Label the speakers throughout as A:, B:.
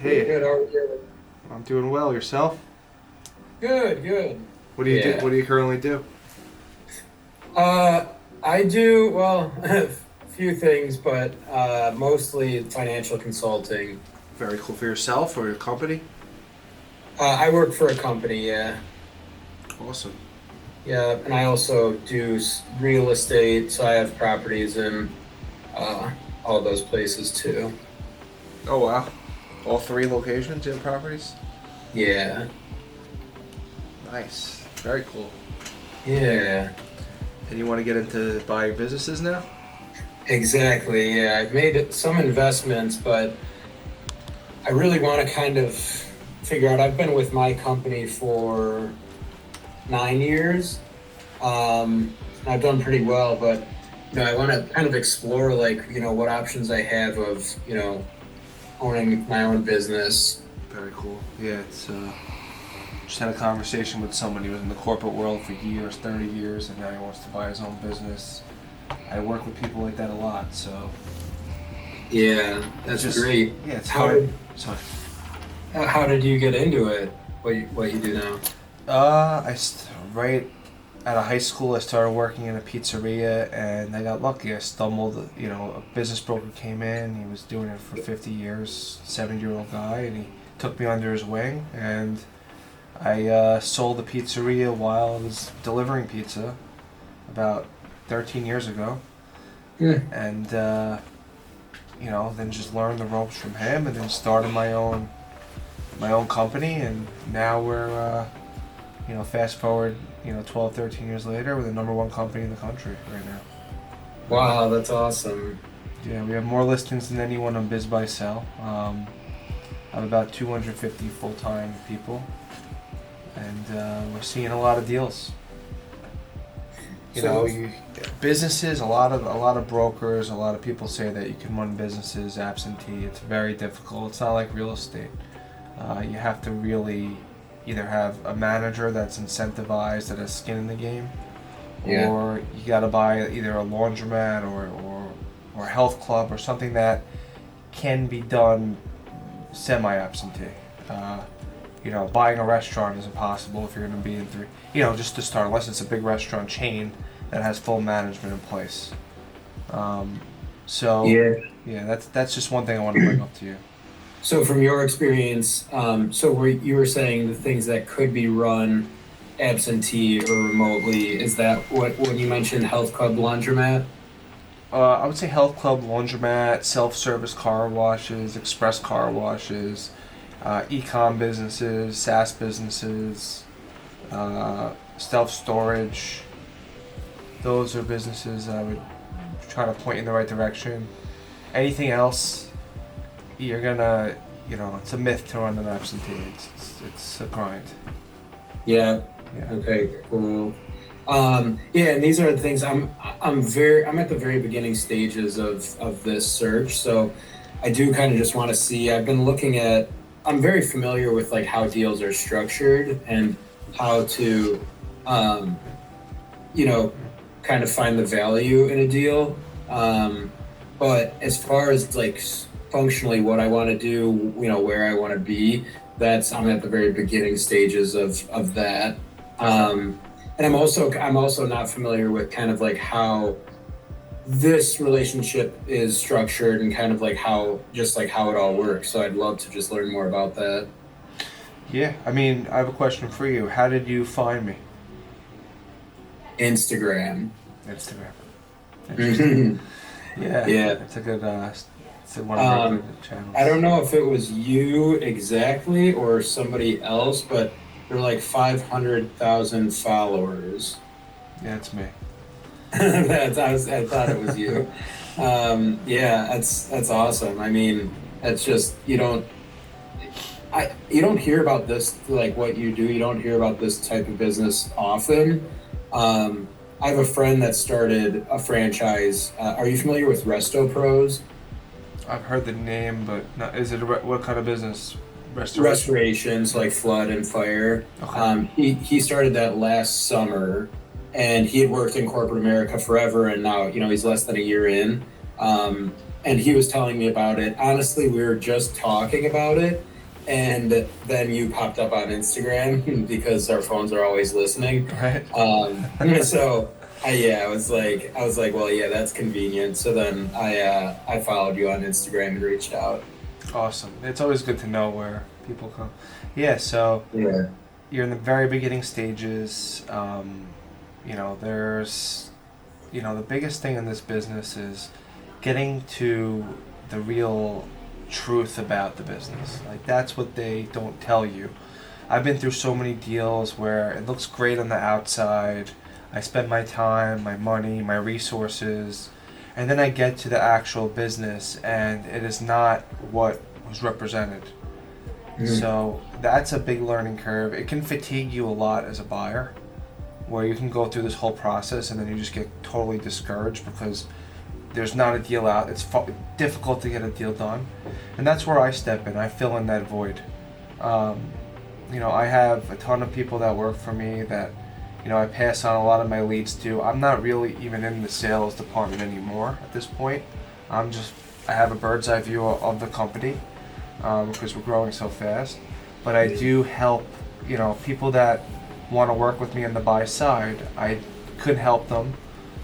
A: Hey,
B: Good, how are you?
A: I'm doing well. Yourself?
B: Good, good.
A: What do you do?
B: Yeah.
A: What do you currently do?
B: Uh, I do, well, a few things, but mostly financial consulting.
A: Very cool for yourself or your company.
B: I work for a company, yeah.
A: Awesome.
B: Yeah, and I also do real estate, so I have properties in all those places too.
A: Oh wow. All three locations you have properties.
B: Yeah.
A: Nice. Very cool.
B: Yeah.
A: And you want to get into buying businesses now?
B: Exactly. Yeah, I've made some investments, but I really want to kind of figure out. I've been with my company for 9 years. I've done pretty well, but I want to kind of explore like, what options I have of, owning my own business.
A: Very cool. Yeah, it's just had a conversation with someone. He was in the corporate world for years, 30 years, and now he wants to buy his own business. I work with people like that a lot, so
B: Yeah,
A: it's
B: that's
A: just
B: great.
A: yeah, it's
B: How
A: fun.
B: did
A: So
B: how did you get into it? What you do now?
A: right out of high school, I started working in a pizzeria, and I got lucky. I stumbled, a business broker came in. He was doing it for 50 years, 70-year-old guy, and he took me under his wing, and I sold the pizzeria while I was delivering pizza about 13 years ago,
B: Yeah.
A: and then just learned the ropes from him, and then started my own company, and now we're fast forward, 12, 13 years later, we're the number one company in the country right now.
B: Wow, that's awesome.
A: Yeah, we have more listings than anyone on BizBuySell. I have about 250 full-time people, and we're seeing a lot of deals. You know,
B: So,
A: you businesses, a lot of brokers, a lot of people say that you can run businesses absentee. It's very difficult. It's not like real estate. You have to really either have a manager that's incentivized, that has skin in the game,
B: yeah.
A: or you got to buy either a laundromat or a health club or something that can be done semi-absentee. Uh, buying a restaurant is impossible if you're going to be in three. Just to start, unless it's a big restaurant chain that has full management in place. Um, so,
B: Yeah.
A: yeah, that's just one thing I want to bring up to you.
B: So from your experience, you were saying the things that could be run absentee or remotely, is that what when you mentioned health club laundromat?
A: I would say health club, laundromat, self-service car washes, express car washes, e-com businesses, SaaS businesses, self-storage. Those are businesses I would try to point in the right direction. Anything else, you're gonna, it's a myth to run an absentee. It's a grind.
B: Yeah.
A: Yeah.
B: Okay, cool. Yeah, and these are the things I'm at the very beginning stages of this search. So I do kind of just want to see. I'm very familiar with like how deals are structured and how to um you know, kind of find the value in a deal. But as far as like functionally what I want to do, where I want to be, I'm at the very beginning stages of that.
A: Okay.
B: And I'm also not familiar with kind of like how this relationship is structured and kind of like how it all works. So I'd love to just learn more about that.
A: Yeah. I mean, I have a question for you. How did you find me?
B: Instagram.
A: Instagram. Interesting. Yeah,
B: Yeah.
A: it's a good. It's one of our good
B: Um, I
A: channels.
B: don't know if it was you exactly or somebody else, but they're like 500,000 followers.
A: Yeah, it's me.
B: I thought it was you. Yeah, that's awesome. I mean, that's just you don't hear about this like what you do. You don't hear about this type of business often. I have a friend that started a franchise. Are you familiar with Resto Pros?
A: I've heard the name, but not, is it what kind of business? Restoration.
B: Restorations like flood and fire.
A: Okay.
B: He started that last summer, and he had worked in corporate America forever, and now he's less than a year in. And he was telling me about it. Honestly, we were just talking about it, and then you popped up on Instagram because our phones are always listening.
A: Right.
B: So I was like, well, yeah, that's convenient. So then I followed you on Instagram and reached out.
A: Awesome. It's always good to know where people come. Yeah. So
B: Yeah.
A: you're in the very beginning stages. There's, the biggest thing in this business is getting to the real truth about the business. Like that's what they don't tell you. I've been through so many deals where it looks great on the outside. I spend my time, my money, my resources, and then I get to the actual business and it is not what was represented.
B: Mhm.
A: So that's a big learning curve. It can fatigue you a lot as a buyer, where you can go through this whole process and then you just get totally discouraged because there's not a deal out. It's difficult to get a deal done, and that's where I step in. I fill in that void. Um, I have a ton of people that work for me that, I pass on a lot of my leads to. I'm not really even in the sales department anymore at this point. I have a bird's eye view of the company because we're growing so fast. But I do help, people that want to work with me on the buy side. I could help them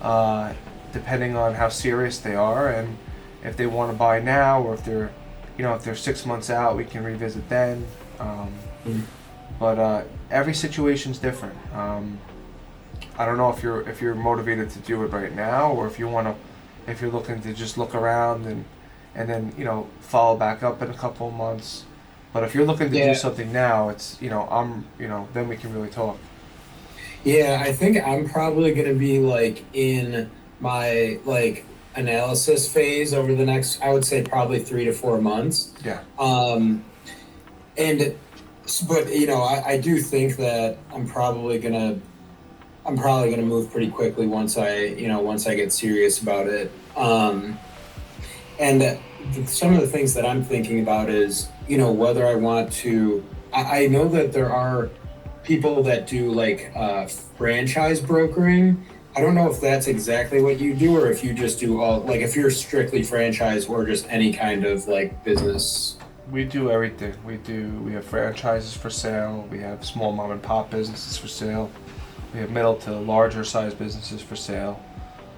A: uh, depending on how serious they are and if they want to buy now or if they're 6 months out, we can revisit then. Um,
B: Mhm.
A: but every situation's different. I don't know if you're motivated to do it right now or if you're looking to just look around and then follow back up in a couple of months. But if you're looking to do
B: Yeah.
A: something now, it's then we can really talk.
B: Yeah, I think I'm probably gonna be like in my like analysis phase over the next, I would say probably 3 to 4 months.
A: Yeah.
B: Um, and but I do think that I'm probably gonna move pretty quickly once I get serious about it. And some of the things that I'm thinking about is, whether I want to. I know that there are people that do like franchise brokering. I don't know if that's exactly what you do or if you just do all, like, if you're strictly franchise or just any kind of like business.
A: We do everything. We have franchises for sale. We have small mom and pop businesses for sale. We have middle to larger size businesses for sale.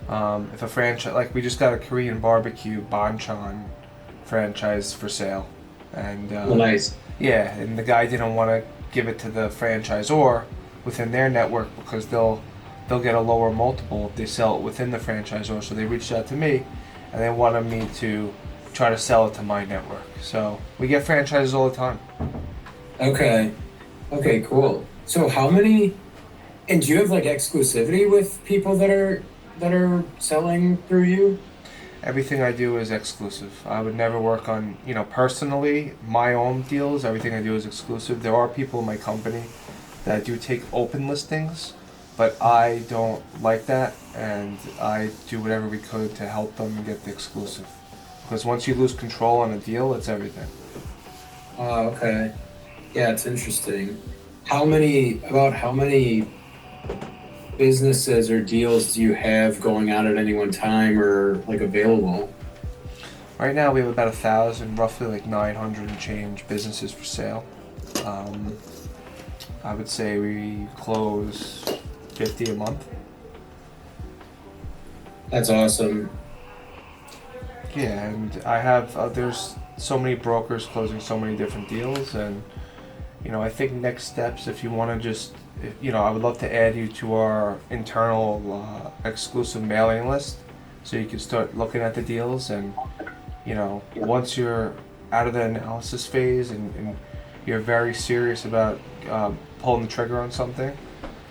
A: If a franchise, like we just got a Korean barbecue banchan franchise for sale, and
B: Well, nice.
A: yeah, and the guy didn't want to give it to the franchisor within their network because they'll get a lower multiple if they sell it within the franchisor. So they reached out to me, and they wanted me to try to sell it to my network. So we get franchises all the time.
B: Okay. Okay, cool. So how many, and do you have like exclusivity with people that are selling through you?
A: Everything I do is exclusive. I would never work on, personally, my own deals. Everything I do is exclusive. There are people in my company that do take open listings, but I don't like that, and I do whatever we could to help them get the exclusive. Because once you lose control on a deal, it's everything.
B: Oh, okay. Yeah, it's interesting. How many businesses or deals do you have going on at any one time or like available?
A: Right now, we have about 1,000, roughly like 900 and change businesses for sale. Um, I would say we close 50 a month.
B: That's awesome.
A: Yeah, and I have there's so many brokers closing so many different deals, and I think next steps if you want to just I would love to add you to our internal exclusive mailing list, so you can start looking at the deals, and once you're out of the analysis phase and you're very serious about pulling the trigger on something,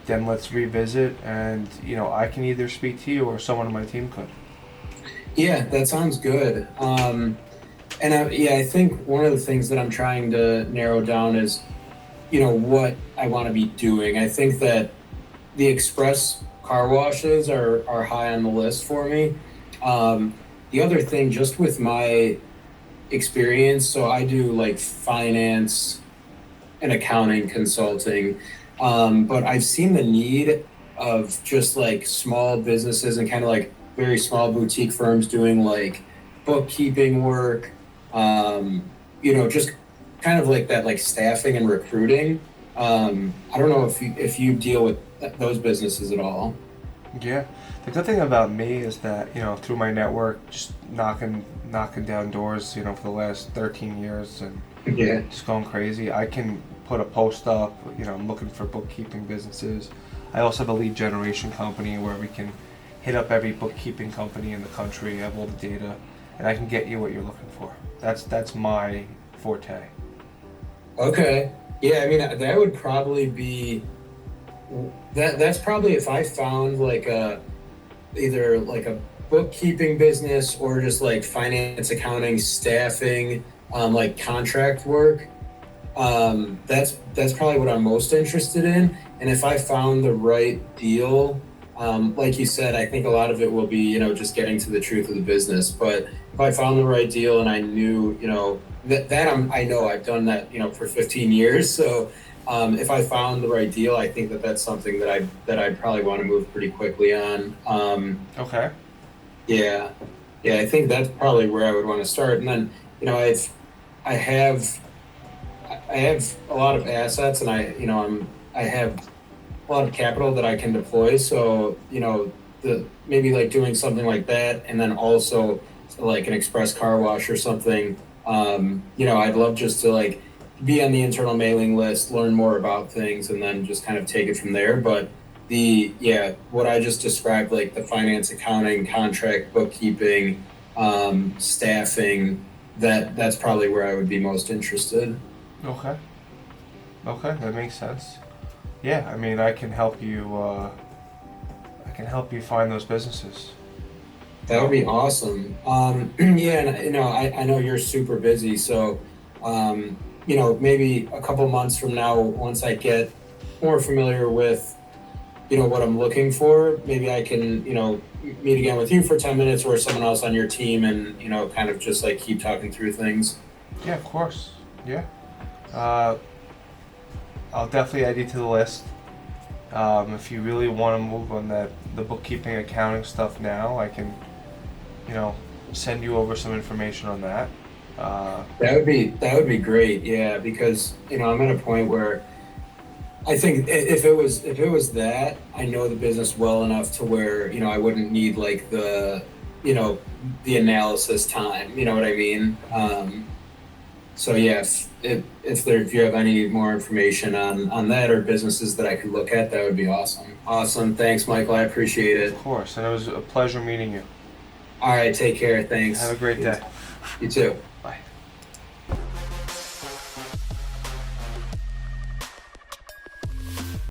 A: then let's revisit, and I can either speak to you or someone on my team could.
B: Yeah, that sounds good. Yeah, I think one of the things that I'm trying to narrow down is, what I want to be doing. I think that the express car washes are high on the list for me. The other thing, just with my experience, so I do like finance and accounting consulting, but I've seen the need of just like small businesses and kind of like very small boutique firms doing like bookkeeping work, um, just kind of like that, like staffing and recruiting. I don't know if you deal with those businesses at all.
A: Yeah. The good thing about me is that, through my network, just knocking down doors, for the last 13 years and
B: Yeah.
A: just going crazy, I can put a post up, I'm looking for bookkeeping businesses. I also have a lead generation company where we can hit up every bookkeeping company in the country, have all the data, and I can get you what you're looking for. That's my forte.
B: Okay. Yeah, I mean that would probably be that's probably if I found like a either like a bookkeeping business or just like finance, accounting, staffing, like contract work. That's probably what I'm most interested in. And if I found the right deal, like you said, I think a lot of it will be, just getting to the truth of the business. But if I found the right deal and I knew, I know I've done that, for 15 years. So if I found the right deal, I think that that's something that I'd probably want to move pretty quickly on.
A: Okay.
B: Yeah, yeah, I think that's probably where I would want to start. And then, I have I have a lot of assets, and I have a lot of capital that I can deploy. So, the maybe like doing something like that, and then also like an express car wash or something. I'd love just to like be on the internal mailing list, learn more about things, and then just kind of take it from there. But what I just described, like the finance, accounting, contract, bookkeeping, staffing, that's probably where I would be most interested.
A: Okay. Okay, that makes sense. Yeah, I mean, I can help you. I can help you find those businesses.
B: That would be awesome. Yeah, and I know you're super busy, so maybe a couple months from now, once I get more familiar with what I'm looking for, maybe I can meet again with you for 10 minutes or someone else on your team, and kind of just like keep talking through things.
A: Yeah, of course. Yeah. Uh, I'll definitely add you to the list. If you really want to move on the bookkeeping, accounting stuff now, I can, you know, send you over some information on that. Uh,
B: That would be great. Yeah, because I'm at a point where I think if it was that, I know the business well enough to where I wouldn't need like you know the analysis time. You know what I mean? So yes, if you have any more information on that or businesses that I could look at, that would be awesome. Awesome. Thanks, Michael. I appreciate
A: of
B: it.
A: course, and it was a pleasure meeting you.
B: All right. Take care.
A: Have a
B: Thanks.
A: great day.
B: You too.
A: Bye.